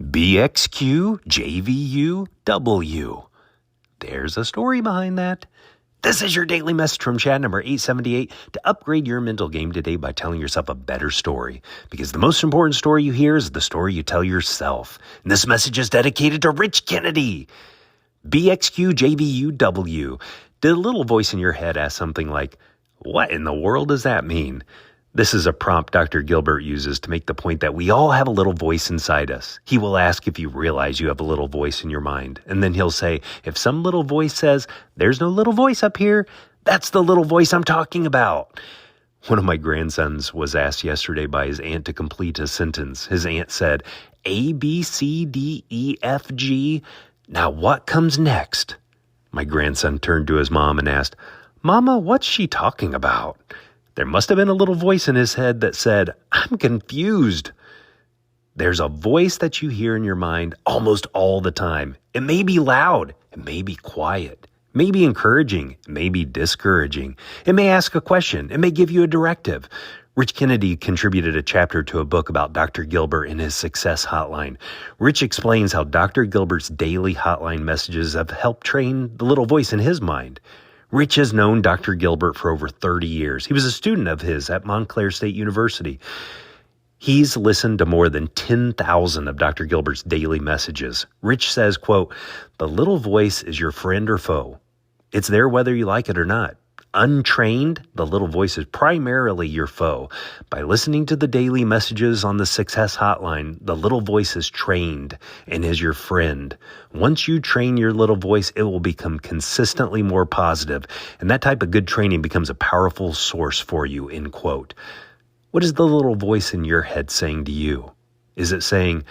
BXQJVUW. There's a story behind that. This is your daily message from Chad number 878 to upgrade your mental game today by telling yourself a better story. Because the most important story you hear is the story you tell yourself. And this message is dedicated to Rich Kennedy. BXQJVUW. Did a little voice in your head ask something like, "What in the world does that mean?" This is a prompt Dr. Gilbert uses to make the point that we all have a little voice inside us. He will ask if you realize you have a little voice in your mind. And then he'll say, if some little voice says, "There's no little voice up here," that's the little voice I'm talking about. One of my grandsons was asked yesterday by his aunt to complete a sentence. His aunt said, A, B, C, D, E, F, G. Now what comes next? My grandson turned to his mom and asked, "Mama, what's she talking about?" There must have been a little voice in his head that said, "I'm confused." There's a voice that you hear in your mind almost all the time. It may be loud. It may be quiet. It may be encouraging. It may be discouraging. It may ask a question. It may give you a directive. Rich Kennedy contributed a chapter to a book about Dr. Gilbert in his Success Hotline. Rich explains how Dr. Gilbert's daily hotline messages have helped train the little voice in his mind. Rich has known Dr. Gilbert for over 30 years. He was a student of his at Montclair State University. He's listened to more than 10,000 of Dr. Gilbert's daily messages. Rich says, quote, "The little voice is your friend or foe. It's there whether you like it or not. Untrained, the little voice is primarily your foe. By listening to the daily messages on the Success Hotline, the little voice is trained and is your friend. Once you train your little voice, it will become consistently more positive, and that type of good training becomes a powerful source for you," end quote. What is the little voice in your head saying to you? Is it saying,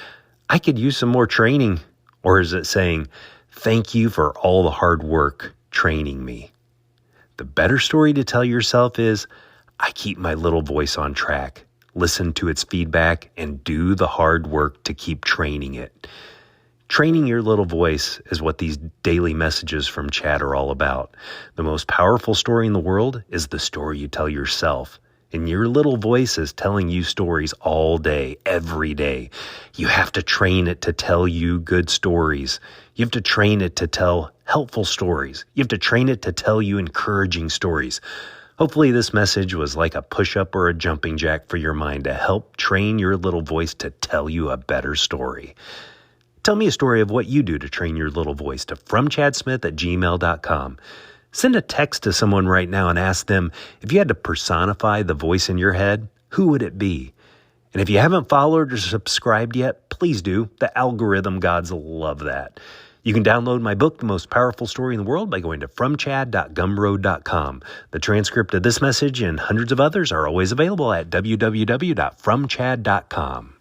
"I could use some more training"? Or is it saying, "Thank you for all the hard work training me"? The better story to tell yourself is, "I keep my little voice on track, listen to its feedback, and do the hard work to keep training it." Training your little voice is what these daily messages from Chad are all about. The most powerful story in the world is the story you tell yourself. And your little voice is telling you stories all day, every day. You have to train it to tell you good stories. You have to train it to tell helpful stories. You have to train it to tell you encouraging stories. Hopefully this message was like a push-up or a jumping jack for your mind to help train your little voice to tell you a better story. Tell me a story of what you do to train your little voice to fromchadsmith@gmail.com. Send a text to someone right now and ask them, if you had to personify the voice in your head, who would it be? And if you haven't followed or subscribed yet, please do. The algorithm gods love that. You can download my book, The Most Powerful Story in the World, by going to fromchad.gumroad.com. The transcript of this message and hundreds of others are always available at www.fromchad.com.